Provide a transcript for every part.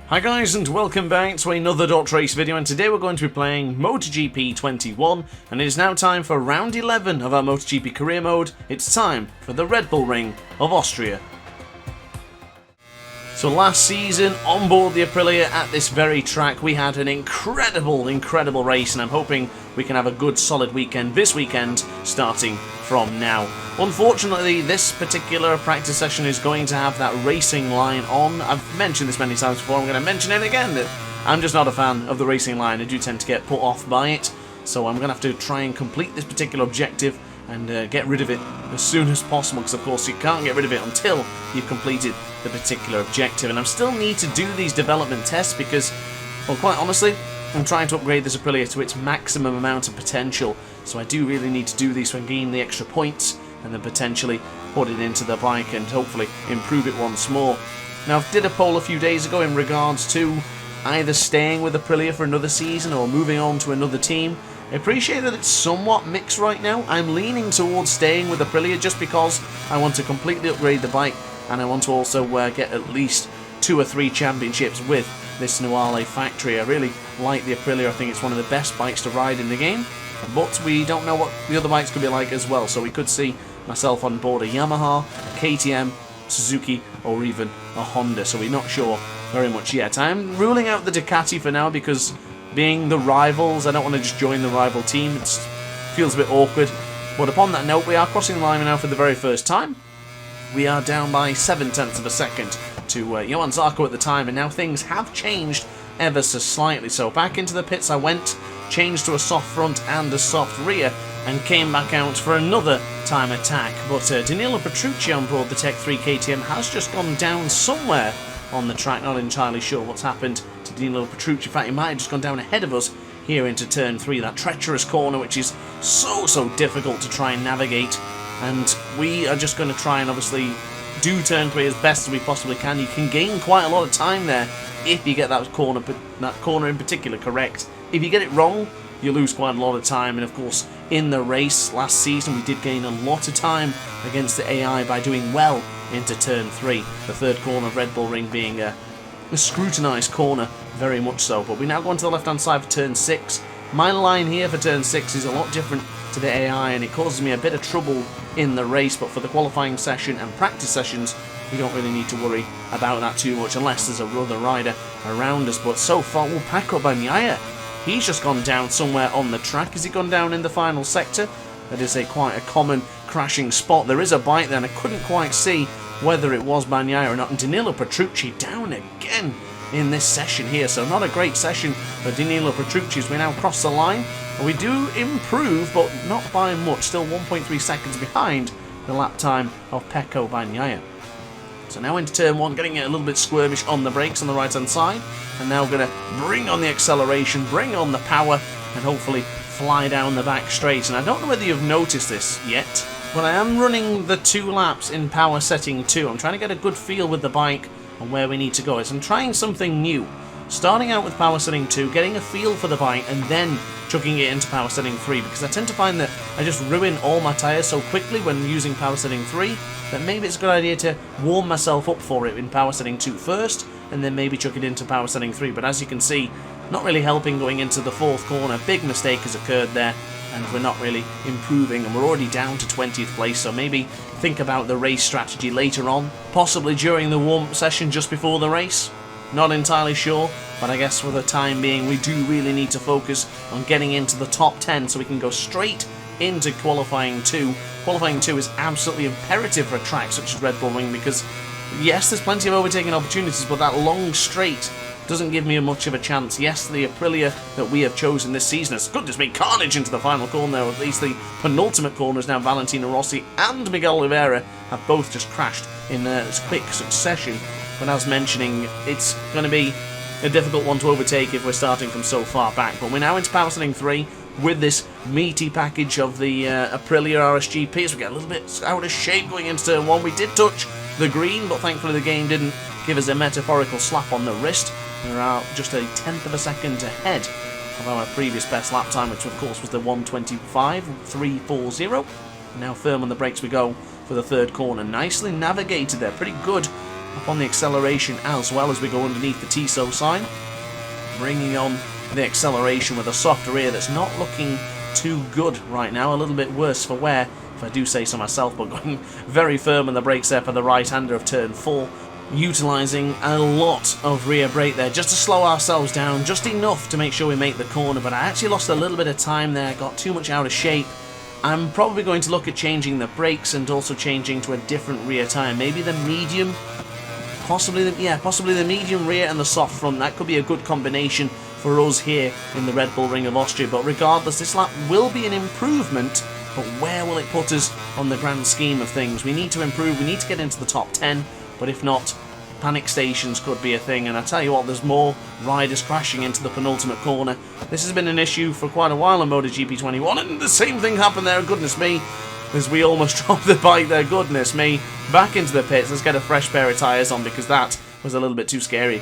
Hi guys and welcome back to another DrAce video, and today we're going to be playing MotoGP 21, and it is now time for round 11 of our MotoGP career mode. It's time for the Red Bull Ring of Austria. So last season, on board the Aprilia at this very track, we had an incredible race, and I'm hoping we can have a good solid weekend this weekend, starting from now. Unfortunately, this particular practice session is going to have that racing line on. I've mentioned this many times before, I'm going to mention it again, that I'm just not a fan of the racing line. I do tend to get put off by it, so I'm going to have to try and complete this particular objective and get rid of it as soon as possible, because of course you can't get rid of it until you've completed the particular objective. And I still need to do these development tests because, well, quite honestly, I'm trying to upgrade this Aprilia to its maximum amount of potential, so I do really need to do these to gain the extra points and then potentially put it into the bike and hopefully improve it once more. Now, I did a poll a few days ago in regards to either staying with Aprilia for another season or moving on to another team. I appreciate that it's somewhat mixed right now. I'm leaning towards staying with Aprilia just because I want to completely upgrade the bike, and I want to also get at least 2 or 3 championships with this Nuale factory. I really like the Aprilia. I think it's one of the best bikes to ride in the game, but we don't know what the other bikes could be like as well, so we could see myself on board a Yamaha, a KTM, Suzuki, or even a Honda, so we're not sure very much yet. I'm ruling out the Ducati for now because, being the rivals, I don't want to just join the rival team. It feels a bit awkward. But upon that note, we are crossing the line now for the very first time. We are down by 7/10 of a second to Johann Zarco at the time, and now things have changed ever so slightly. So back into the pits I went, changed to a soft front and a soft rear, and came back out for another time attack. But Danilo Petrucci on board the Tech 3 KTM has just gone down somewhere on the track. Not entirely sure what's happened to Danilo Petrucci. In fact, he might have just gone down ahead of us here into turn 3, that treacherous corner which is so difficult to try and navigate. And we are just going to try and obviously do turn 3 as best as we possibly can. You can gain quite a lot of time there if you get that corner in particular correct. If you get it wrong, you lose quite a lot of time. And of course, in the race last season, we did gain a lot of time against the AI by doing well into turn 3, the third corner of Red Bull Ring being a scrutinised corner, very much so. But we now go on to the left hand side for turn 6. My line here for turn 6 is a lot different to the AI, and it causes me a bit of trouble in the race, but for the qualifying session and practice sessions, we don't really need to worry about that too much unless there's a other rider around us. But so far, Paco Bagnaia, he's just gone down somewhere on the track. Has he gone down in the final sector? That is quite a common crashing spot. There is a bike there, and I couldn't quite see whether it was Bagnaia or not. And Danilo Petrucci down again in this session here, so not a great session for Danilo Petrucci as we now cross the line. And we do improve, but not by much, still 1.3 seconds behind the lap time of Pecco Bagnaia. So now into turn 1, getting it a little bit squirmish on the brakes on the right hand side, and now going to bring on the acceleration, bring on the power, and hopefully fly down the back straight. And I don't know whether you've noticed this yet, but I am running the 2 laps in power setting 2. I'm trying to get a good feel with the bike on where we need to go. So I'm trying something new, starting out with power setting 2, getting a feel for the bike, and then chucking it into power setting 3, because I tend to find that I just ruin all my tyres so quickly when using power setting 3 that maybe it's a good idea to warm myself up for it in power setting 2 first, and then maybe chuck it into power setting 3. But as you can see, not really helping going into the 4th corner. Big mistake has occurred there, and we're not really improving, and we're already down to 20th place, so maybe think about the race strategy later on, possibly during the warm-up session just before the race. Not entirely sure, but I guess for the time being we do really need to focus on getting into the top 10 so we can go straight into qualifying 2. Qualifying 2 is absolutely imperative for a track such as Red Bull Ring, because yes, there's plenty of overtaking opportunities, but that long straight doesn't give me much of a chance. Yes, the Aprilia that we have chosen this season has, goodness me, carnage into the final corner, or at least the penultimate corners. Now Valentino Rossi and Miguel Oliveira have both just crashed in quick succession. But as mentioning, it's going to be a difficult one to overtake if we're starting from so far back. But we're now into power setting 3 with this meaty package of the Aprilia RSGP as we get a little bit out of shape going into turn 1. We did touch the green, but thankfully the game didn't give us a metaphorical slap on the wrist. We're out just a 1/10 of a second ahead of our previous best lap time, which of course was the 1:25.340. Now firm on the brakes we go for the 3rd corner. Nicely navigated there, pretty good up on the acceleration as well as we go underneath the TSO sign. Bringing on the acceleration with a soft rear that's not looking too good right now, a little bit worse for wear, if I do say so myself, but going very firm on the brakes there for the right-hander of turn 4. Utilising a lot of rear brake there just to slow ourselves down, just enough to make sure we make the corner, but I actually lost a little bit of time there, got too much out of shape. I'm probably going to look at changing the brakes and also changing to a different rear tyre, maybe the medium, possibly the medium rear and the soft front. That could be a good combination for us here in the Red Bull Ring of Austria, but regardless, this lap will be an improvement, but where will it put us on the grand scheme of things? We need to improve, we need to get into the top 10, but if not, panic stations could be a thing, and I tell you what, there's more riders crashing into the penultimate corner. This has been an issue for quite a while in MotoGP 21, and the same thing happened there, goodness me, as we almost dropped the bike there, goodness me. Back into the pits, let's get a fresh pair of tyres on, because that was a little bit too scary.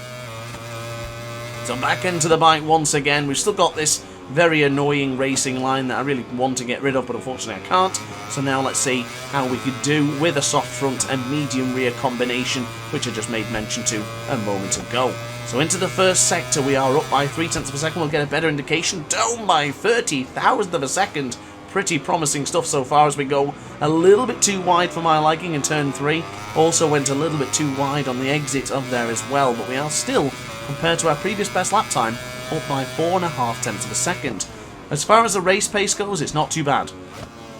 So back into the bike once again. We've still got this very annoying racing line that I really want to get rid of, but unfortunately I can't. So now let's see how we could do with a soft front and medium rear combination, which I just made mention to a moment ago. So into the first sector, we are up by 0.3 of a second. We'll get a better indication, down by 30,000th of a second. Pretty promising stuff so far as we go a little bit too wide for my liking in turn 3. Also went a little bit too wide on the exit of there as well, but we are still, compared to our previous best lap time, up by 4.5 of a second. As far as the race pace goes, it's not too bad.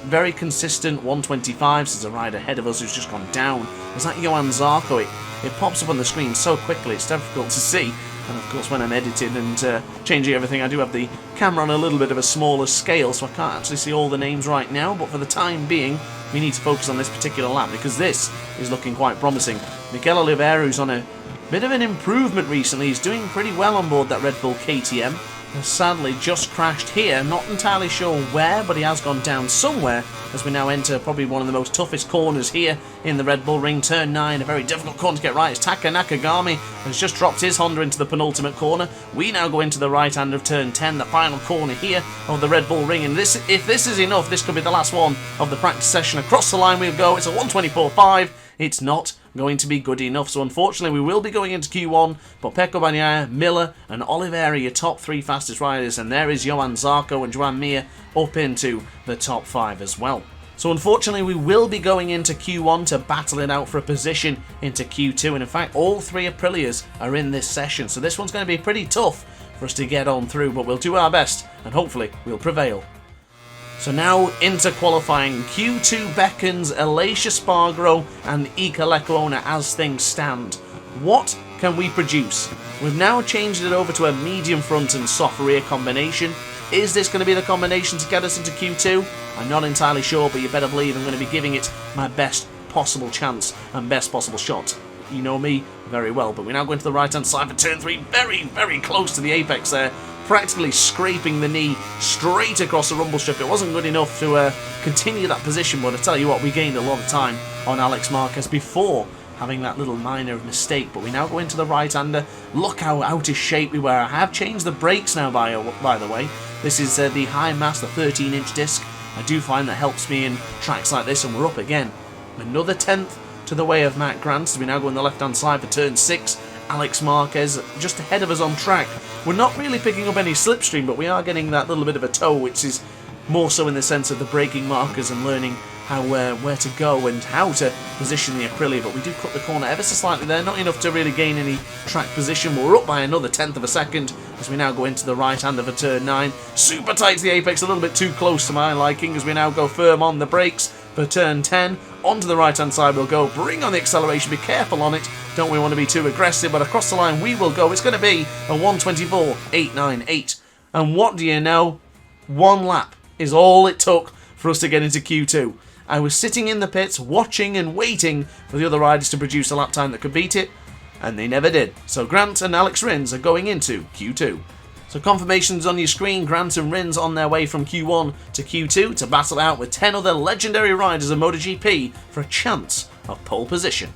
Very consistent 125, so there's a rider ahead of us who's just gone down. Is that Johan Zarco? It pops up on the screen so quickly, it's difficult to see. And of course when I'm editing and changing everything, I do have the camera on a little bit of a smaller scale, so I can't actually see all the names right now, but for the time being, we need to focus on this particular lap, because this is looking quite promising. Mikel Oliveira, who's on a bit of an improvement recently, he's doing pretty well on board that Red Bull KTM. Sadly just crashed here, not entirely sure where, but he has gone down somewhere as we now enter probably one of the most toughest corners here in the Red Bull Ring. Turn 9, a very difficult corner to get right. It's Taka Nakagami has just dropped his Honda into the penultimate corner. We now go into the right hand of turn 10, the final corner here of the Red Bull Ring, and this, if this is enough, this could be the last one of the practice session. Across the line we'll go. It's a 1:24.5. It's not going to be good enough, so unfortunately we will be going into Q1, but Pecco Bagnaia, Miller and Oliveira, your top 3 fastest riders, and there is Johan Zarco and Joan Mir up into the top 5 as well. So unfortunately we will be going into Q1 to battle it out for a position into Q2, and in fact all 3 Aprilias are in this session, so this one's going to be pretty tough for us to get on through, but we'll do our best and hopefully we'll prevail. So now into qualifying, Q2 beckons Aleix Espargaro and Iker Lecuona as things stand. What can we produce? We've now changed it over to a medium front and soft rear combination. Is this going to be the combination to get us into Q2? I'm not entirely sure, but you better believe I'm going to be giving it my best possible chance and best possible shot. You know me very well, but we now go into the right hand side for turn 3, very, very close to the apex there. Practically scraping the knee straight across the rumble strip. It wasn't good enough to continue that position, but I tell you what, we gained a lot of time on Alex Marquez before having that little minor mistake. But we now go into the right-hander. Look how out of shape we were. I have changed the brakes now, by the way. This is the high mass, the 13-inch disc. I do find that helps me in tracks like this, and we're up again. Another 10th to the way of Matt Grant, as we now go on the left-hand side for turn 6. Alex Marquez just ahead of us on track. We're not really picking up any slipstream, but we are getting that little bit of a toe, which is more so in the sense of the braking markers and learning how where to go and how to position the Aprilia. But we do cut the corner ever so slightly there, not enough to really gain any track position. We're up by another 10th of a second as we now go into the right hand of a turn 9. Super tight to the apex, a little bit too close to my liking as we now go firm on the brakes for turn 10. Onto the right hand side we'll go, bring on the acceleration, be careful on it, don't we want to be too aggressive, but across the line we will go. It's going to be a 1:24.898, and what do you know, one lap is all it took for us to get into Q2. I was sitting in the pits watching and waiting for the other riders to produce a lap time that could beat it, and they never did. So Grant and Alex Rins are going into Q2. So confirmations on your screen, Grant and Rins on their way from Q1 to Q2 to battle out with 10 other legendary riders of MotoGP for a chance of pole position.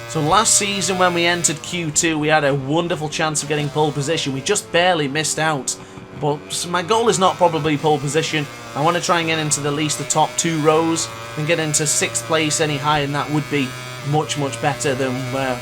So last season when we entered Q2 we had a wonderful chance of getting pole position. We just barely missed out. But my goal is not probably pole position. I want to try and get into at least the top 2 rows and get into 6th place. Any higher than that would be much, much better than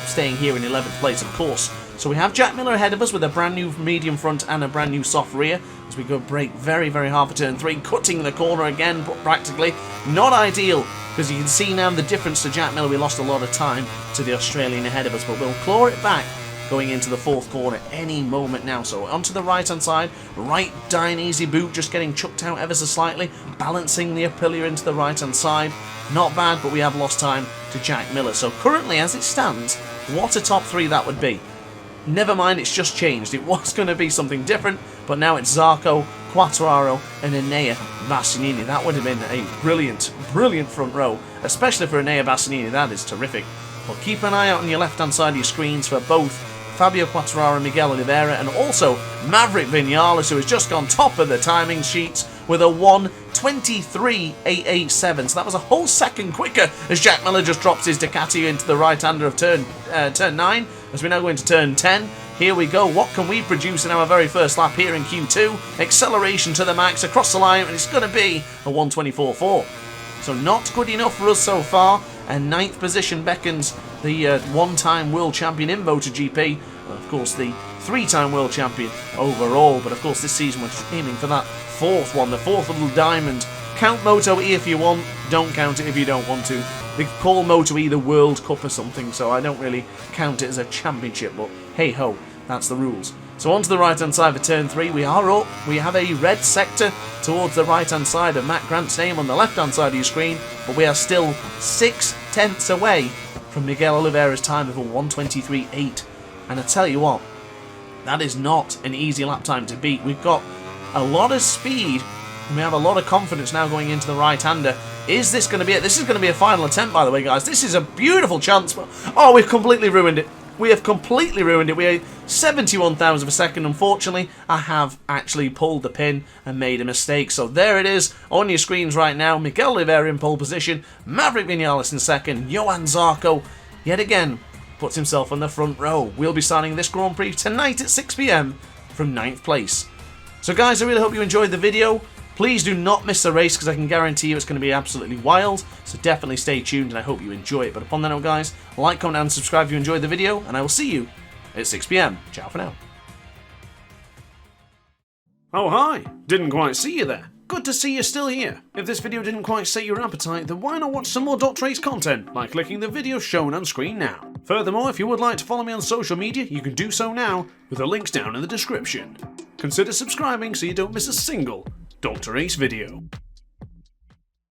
staying here in 11th place, of course. So we have Jack Miller ahead of us with a brand new medium front and a brand new soft rear as we go brake very, very hard for turn 3, cutting the corner again, but practically not ideal because you can see now the difference to Jack Miller. We lost a lot of time to the Australian ahead of us, but we'll claw it back going into the 4th corner any moment now. So onto the right hand side, right Dainese boot just getting chucked out ever so slightly, balancing the Aprilia into the right hand side. Not bad, but we have lost time to Jack Miller. So currently, as it stands, what a top 3 that would be. Never mind, it's just changed. It was going to be something different, but now it's Zarco, Quartararo and Enea Bastianini. That would have been a brilliant, brilliant front row, especially for Enea Bastianini. That is terrific. But keep an eye out on your left-hand side of your screens for both Fabio Quartararo and Miguel Oliveira, and also Maverick Vinales, who has just gone top of the timing sheets with a 1:23.887. So that was a whole second quicker as Jack Miller just drops his Ducati into the right-hander of turn 9. As we now go into turn 10, here we go. What can we produce in our very first lap here in Q2? Acceleration to the max across the line, and it's going to be a 1:24.4. So not good enough for us so far. And 9th position beckons the one-time world champion in MotoGP. Of course, the 3-time world champion overall. But of course, this season we're aiming for that 4th one, the 4th little diamond. Count Moto E if you want, don't count it if you don't want to. They call Moto E the World Cup or something, so I don't really count it as a championship, but hey-ho, that's the rules. So onto the right-hand side for turn 3, we are up. We have a red sector towards the right-hand side of Matt Grant's name on the left-hand side of your screen, but we are still 6/10 away from Miguel Oliveira's time of a 1:23.8. And I tell you what, that is not an easy lap time to beat. We've got a lot of speed, and we have a lot of confidence now going into the right-hander. Is this going to be it? This is going to be a final attempt, by the way, guys. This is a beautiful chance, but oh, we've completely ruined it. We have completely ruined it. We are 71 thousandths of a second. Unfortunately, I have actually pulled the pin and made a mistake. So there it is on your screens right now. Miguel Oliveira in pole position. Maverick Vinales in second. Johan Zarco, yet again, puts himself on the front row. We'll be starting this Grand Prix tonight at 6 PM from 9th place. So guys, I really hope you enjoyed the video. Please do not miss the race because I can guarantee you it's going to be absolutely wild. So definitely stay tuned and I hope you enjoy it. But upon that note, guys, like, comment and subscribe if you enjoyed the video. And I will see you at 6 PM. Ciao for now. Oh hi, didn't quite see you there. Good to see you're still here. If this video didn't quite sate your appetite, then why not watch some more DrAce content by clicking the video shown on screen now. Furthermore, if you would like to follow me on social media, you can do so now with the links down in the description. Consider subscribing so you don't miss a single DrAce video.